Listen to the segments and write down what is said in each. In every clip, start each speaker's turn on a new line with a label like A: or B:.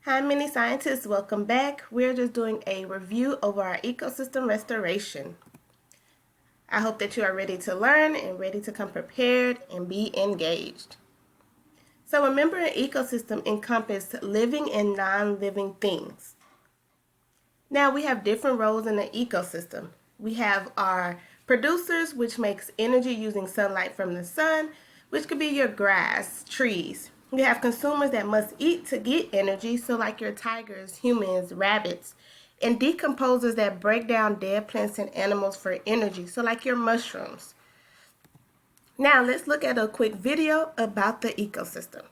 A: Hi, mini scientists, welcome back. We're just doing a review over our ecosystem restoration. I hope that you are ready to learn and ready to come prepared and be engaged. So remember, an ecosystem encompasses living and non-living things. Now we have different roles in the ecosystem. We have our producers, which makes energy using sunlight from the sun, which could be your grass, trees. We have consumers that must eat to get energy, so like your tigers, humans, rabbits, and decomposers that break down dead plants and animals for energy, so like your mushrooms. Now let's look at a quick video about the ecosystem.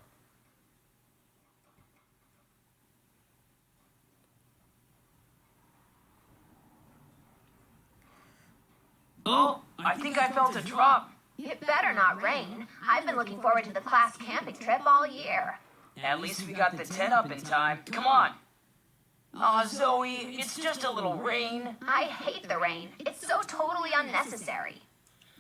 B: Oh, I think I felt a drop.
C: It better not rain. I've been looking forward to the class camping trip all year.
B: At least we got the tent up in time. Come on. Aw, Zoe, it's just a little rain.
C: I hate the rain. It's so totally unnecessary.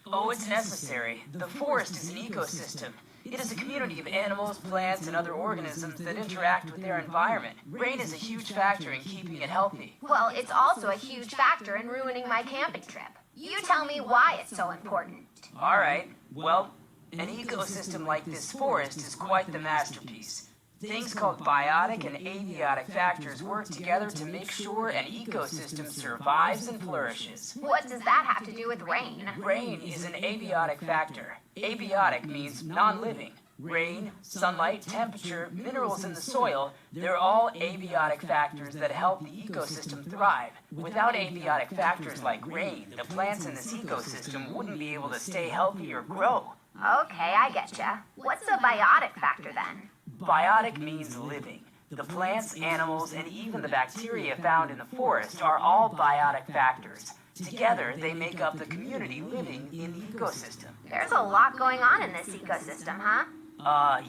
B: Oh, it's necessary. The forest is an ecosystem. It is a community of animals, plants, and other organisms that interact with their environment. Rain is a huge factor in keeping it healthy.
C: Well, it's also a huge factor in ruining my camping trip. You tell me why it's so important.
B: All right. Well, an ecosystem like this forest is quite the masterpiece. Things called biotic and abiotic factors work together to make sure an ecosystem survives and flourishes.
C: What does that have to do with rain?
B: Rain is an abiotic factor. Abiotic means non-living. Rain, sunlight, temperature, minerals in the soil, they're all abiotic factors that help the ecosystem thrive. Without abiotic factors like rain, the plants in this ecosystem wouldn't be able to stay healthy or grow.
C: Okay, I getcha. What's a biotic factor then?
B: Biotic means living. The plants, animals, and even the bacteria found in the forest are all biotic factors. Together, they make up the community living in the ecosystem.
C: There's a lot going on in this ecosystem, huh?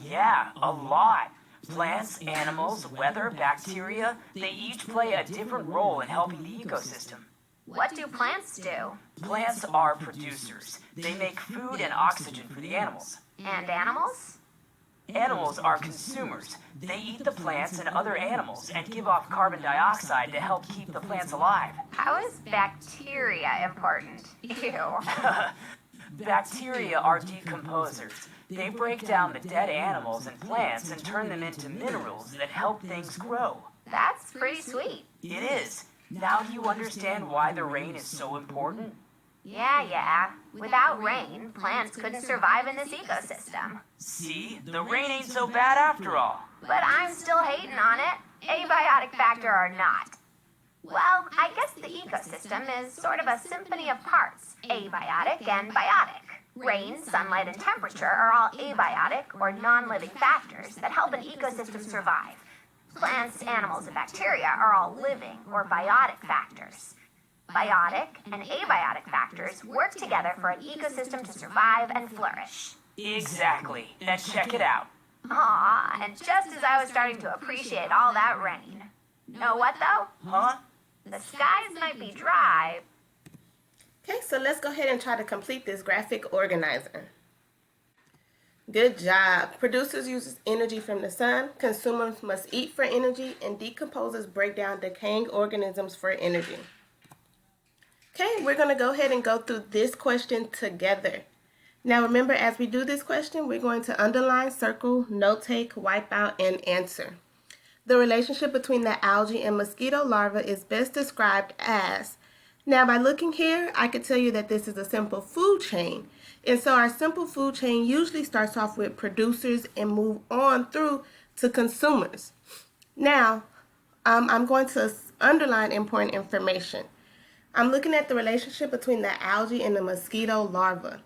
B: Yeah, a lot. Plants, animals, weather, bacteria, they each play a different role in helping the ecosystem.
C: What do plants do?
B: Plants are producers. They make food and oxygen for the animals.
C: And animals?
B: Animals are consumers. They eat the plants and other animals and give off carbon dioxide to help keep the plants alive.
C: How is bacteria important? Ew.
B: Bacteria are decomposers. They break down the dead animals and plants and turn them into minerals that help things grow.
C: That's pretty sweet.
B: It is. Now do you understand why the rain is so important?
C: Yeah. Without rain, plants couldn't survive in this ecosystem.
B: See, the rain ain't so bad after all.
C: But I'm still hating on it, abiotic factor or not. Well, I guess the ecosystem is sort of a symphony of parts, abiotic and biotic. Rain, sunlight, and temperature are all abiotic or non-living factors that help an ecosystem survive. Plants, animals, and bacteria are all living or biotic factors. Biotic and abiotic factors work together for an ecosystem to survive and flourish.
B: Exactly. Now check it out.
C: Aw, and just as I was starting to appreciate all that rain. Know what though?
B: Huh?
C: The skies might be dry.
A: Okay, so let's go ahead and try to complete this graphic organizer. Good job. Producers use energy from the sun, consumers must eat for energy, and decomposers break down decaying organisms for energy. Okay, we're going to go ahead and go through this question together. Now remember, as we do this question, we're going to underline, circle, notate, wipe out, and answer. The relationship between the algae and mosquito larvae is best described as. Now by looking here, I can tell you that this is a simple food chain. And so our simple food chain usually starts off with producers and move on through to consumers. Now, I'm going to underline important information. I'm looking at the relationship between the algae and the mosquito larva.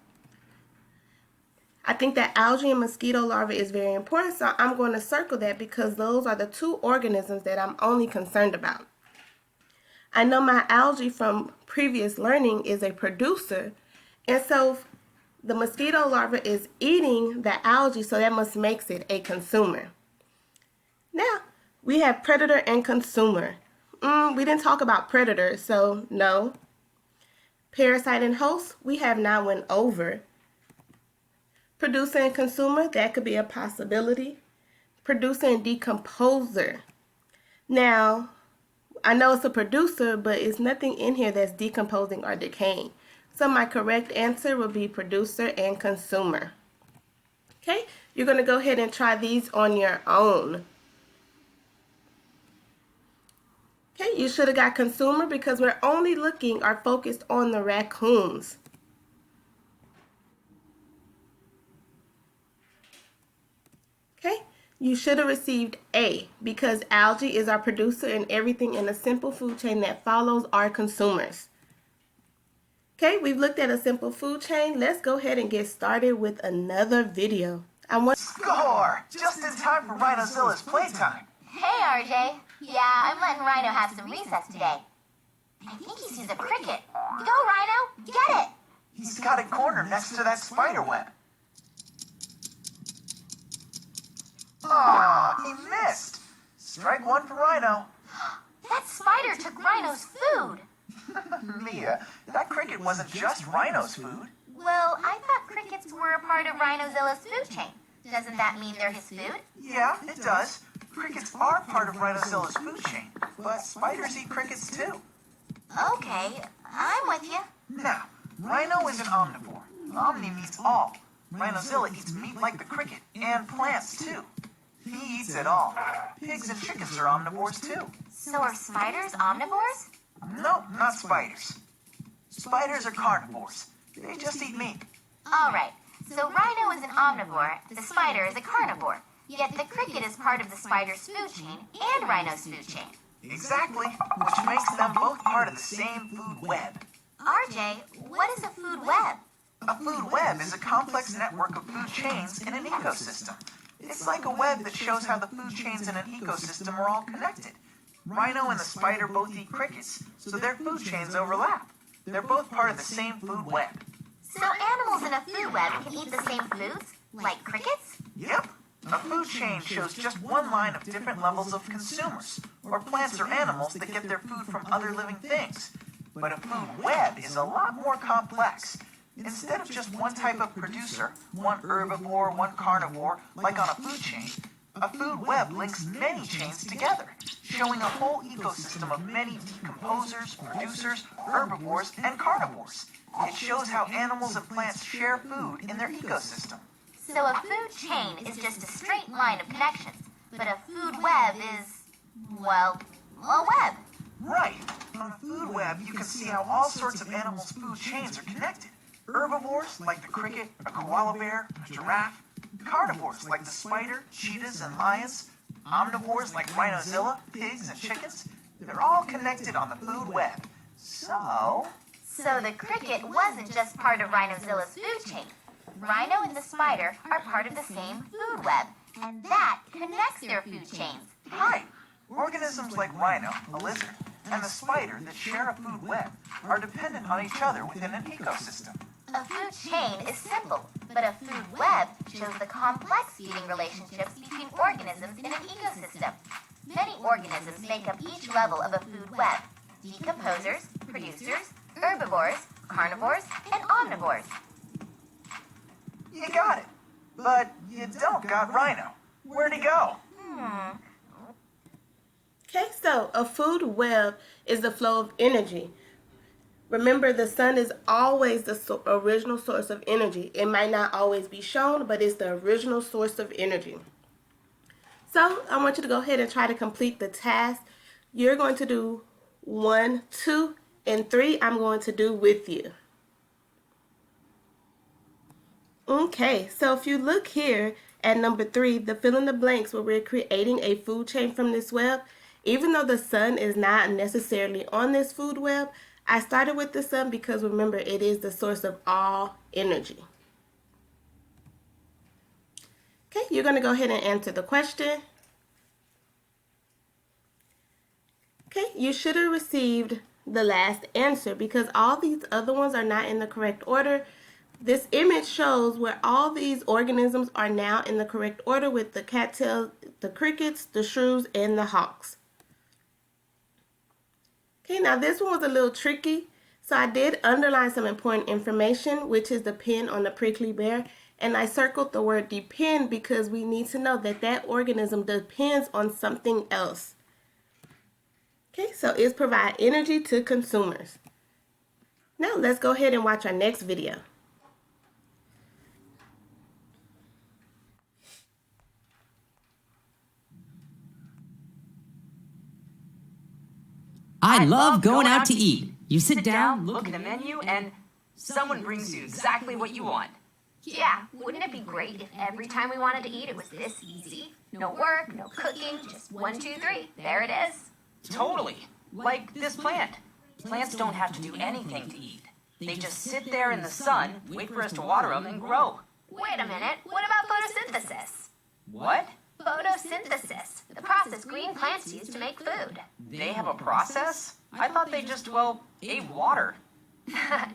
A: I think that algae and mosquito larvae is very important, so I'm going to circle that because those are the two organisms that I'm only concerned about. I know my algae from previous learning is a producer, and so the mosquito larva is eating the algae, so that must makes it a consumer. Now, we have predator and consumer. We didn't talk about predator, so no. Parasite and host, we have not went over. Producer and consumer, that could be a possibility. Producer and decomposer. Now, I know it's a producer, but it's nothing in here that's decomposing or decaying. So my correct answer will be producer and consumer. Okay, you're going to go ahead and try these on your own. Okay, you should have got consumer because we're only looking or focused on the raccoons. Okay, you should have received A because algae is our producer and everything in a simple food chain that follows our consumers. Okay, we've looked at a simple food chain. Let's go ahead and get started with another video.
D: Score! Just in time for Rhinozilla's playtime.
C: Hey, RJ. Yeah, I'm letting Rhino have some recess today. I think he sees a cricket. Go, Rhino! Get it!
D: He's got it cornered next to that spider web. Aw, he missed. Strike one for Rhino.
C: That spider took Rhino's food.
D: Mia, that cricket wasn't just Rhino's food.
C: Well, I thought crickets were a part of Rhinozilla's food chain. Doesn't that mean they're his food?
D: Yeah, it does. Crickets are part of Rhinozilla's food chain, but spiders eat crickets too.
C: Okay, I'm with you.
D: Now, Rhino is an omnivore. Omni means all. Rhinozilla eats meat like the cricket, and plants too. He eats it all. Pigs and chickens are omnivores too.
C: So are spiders omnivores?
D: No, not spiders. Spiders are carnivores. They just eat meat.
C: All right, so Rhino is an omnivore, the spider is a carnivore. Yet the cricket is part of the spider's food chain and Rhino's food chain.
D: Exactly, which makes them both part of the same food web.
C: RJ, what is a food web?
D: A food web is a complex network of food chains in an ecosystem. It's like a web that shows how the food chains in an ecosystem are all connected. Rhino and the spider both eat crickets, so their food chains overlap. They're both part of the same food web.
C: So animals in a food web can eat the same foods, like crickets?
D: Yep. A food chain shows just one line of different levels of consumers, or plants or animals that get their food from other living things. But a food web is a lot more complex. Instead of just one type of producer, one herbivore, one carnivore, like on a food chain, a food web links many chains together, showing a whole ecosystem of many decomposers, producers, herbivores, and carnivores. It shows how animals and plants share food in their ecosystem.
C: So a food chain is just a straight line of connections, but a food web is, well, a web.
D: Right. On a food web, you can see how all sorts of animals' food chains are connected. Herbivores, like the cricket, a koala bear, a giraffe. Carnivores, like the spider, cheetahs, and lions. Omnivores, like Rhinozilla, pigs, and chickens. They're all connected on the food web. So
C: the cricket wasn't just part of Rhinozilla's food chain. Rhino and the spider are part of the same food web, and that connects their food chains.
D: right. Organisms like Rhino, a lizard, and the spider that share a food web are dependent on each other within an ecosystem.
C: A food chain is simple, but a food web shows the complex feeding relationships between organisms in an ecosystem. Many organisms make up each level of a food web: decomposers, producers, herbivores, carnivores, and omnivores.
D: You got it. But you don't got Rhino. Where'd he go?
A: Okay, so a food web is the flow of energy. Remember, the sun is always the original source of energy. It might not always be shown, but it's the original source of energy. So I want you to go ahead and try to complete the task. You're going to do 1, 2, and 3. I'm going to do with you. Okay, so if you look here at number 3, the fill in the blanks where we're creating a food chain from this web, even though the sun is not necessarily on this food web, I started with the sun because remember, it is the source of all energy. Okay, you're going to go ahead and answer the question. Okay, you should have received the last answer because all these other ones are not in the correct order. This image shows where all these organisms are now in the correct order with the cattails, the crickets, the shrews, and the hawks. Okay, now this one was a little tricky. So I did underline some important information, which is the pin on the prickly bear. And I circled the word depend because we need to know that that organism depends on something else. Okay, so it's provide energy to consumers. Now let's go ahead and watch our next video.
E: I love going out to eat. You sit down,
B: look at a menu, and someone brings you exactly what you want.
C: Yeah, wouldn't it be great if every time we wanted to eat it was this easy? No work, no cooking, just 1, 2, 3. There it is.
B: Totally. Like this plant. Plants don't have to do anything to eat. They just sit there in the sun, wait for us to water them, and grow.
C: Wait a minute, what about photosynthesis?
B: What?
C: Photosynthesis, the process green plants use to make food.
B: They have a process? I thought they just, ate water.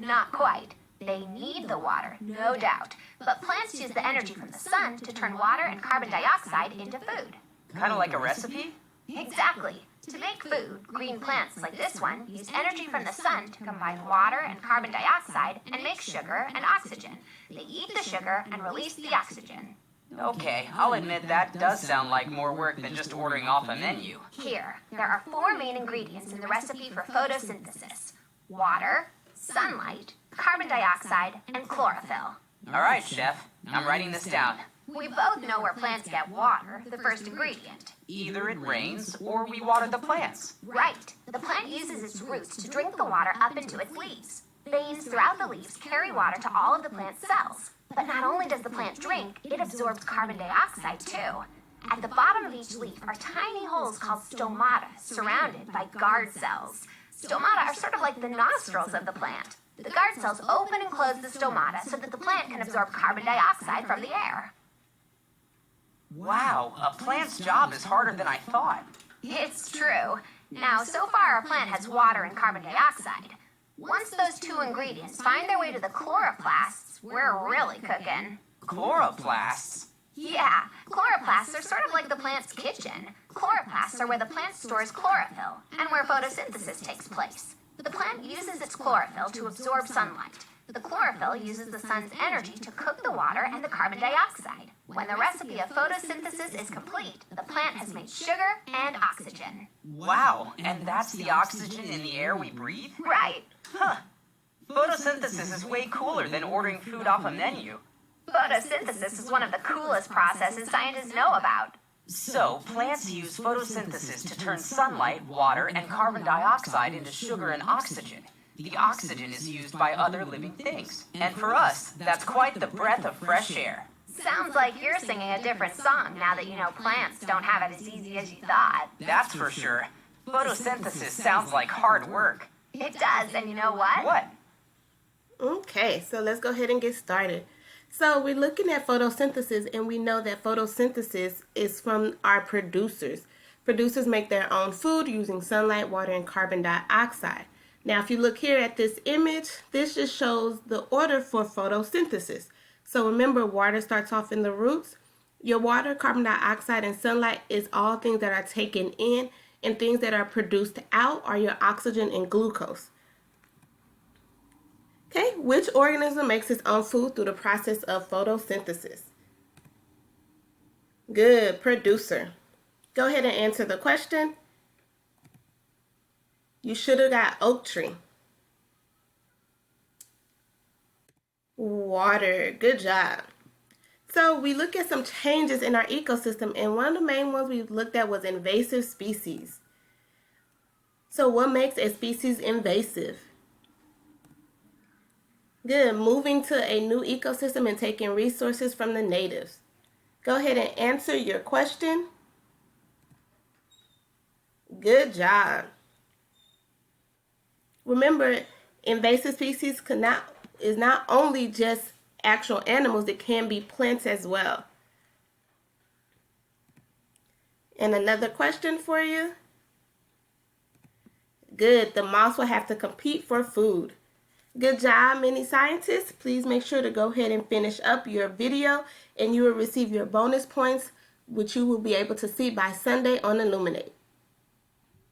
C: Not quite. They need the water, no doubt. But plants use the energy from the sun to turn water and carbon dioxide into food.
B: Kind of like a recipe?
C: Exactly. To make food, green plants like this one use energy from the sun to combine water and carbon dioxide and make sugar and oxygen. They eat the sugar and release the oxygen.
B: Okay, I'll admit that does sound like more work than just ordering off a menu.
C: Here, there are 4 main ingredients in the recipe for photosynthesis: water, sunlight, carbon dioxide, and chlorophyll.
B: All right, Chef. I'm writing this down.
C: We both know where plants get water, the first ingredient.
B: Either it rains or we water the plants.
C: Right. The plant uses its roots to drink the water up into its leaves. Veins throughout the leaves carry water to all of the plant's cells. But not only does the plant drink, it absorbs carbon dioxide too. At the bottom of each leaf are tiny holes called stomata, surrounded by guard cells. Stomata are sort of like the nostrils of the plant. The guard cells open and close the stomata so that the plant can absorb carbon dioxide from the air.
B: Wow, a plant's job is harder than I thought.
C: It's true. Now, so far our plant has water and carbon dioxide. Once those 2 ingredients find their way to the chloroplasts, we're really cooking.
B: Chloroplasts?
C: Yeah, chloroplasts are sort of like the plant's kitchen. Chloroplasts are where the plant stores chlorophyll and where photosynthesis takes place. The plant uses its chlorophyll to absorb sunlight. The chlorophyll uses the sun's energy to cook the water and the carbon dioxide. When the recipe of photosynthesis is complete, the plant has made sugar and oxygen.
B: Wow, and that's the oxygen in the air we breathe?
C: Right.
B: Huh. Photosynthesis is way cooler than ordering food off a menu.
C: Photosynthesis is one of the coolest processes scientists know about.
B: So, plants use photosynthesis to turn sunlight, water, and carbon dioxide into sugar and oxygen. The oxygen is used by other living things. And for us, that's quite the breath of fresh air.
C: Sounds like you're singing a different song now that you know plants don't have it as easy as you thought.
B: That's for sure. Photosynthesis sounds like hard work.
C: It does, and you know what?
B: What?
A: Okay, so let's go ahead and get started. So we're looking at photosynthesis, and we know that photosynthesis is from our producers. Producers make their own food using sunlight, water, and carbon dioxide. Now, if you look here at this image, this just shows the order for photosynthesis. So remember, water starts off in the roots. Your water, carbon dioxide, and sunlight is all things that are taken in, and things that are produced out are your oxygen and glucose. Okay, which organism makes its own food through the process of photosynthesis? Good, producer. Go ahead and answer the question. You should have got oak tree. Water, good job. So we look at some changes in our ecosystem, and one of the main ones we looked at was invasive species. So what makes a species invasive? Good, moving to a new ecosystem and taking resources from the natives. Go ahead and answer your question. Good job. Remember, invasive species is not only just actual animals, it can be plants as well. And another question for you. Good, the moss will have to compete for food. Good job, mini scientists. Please make sure to go ahead and finish up your video, and you will receive your bonus points, which you will be able to see by Sunday on Illuminate.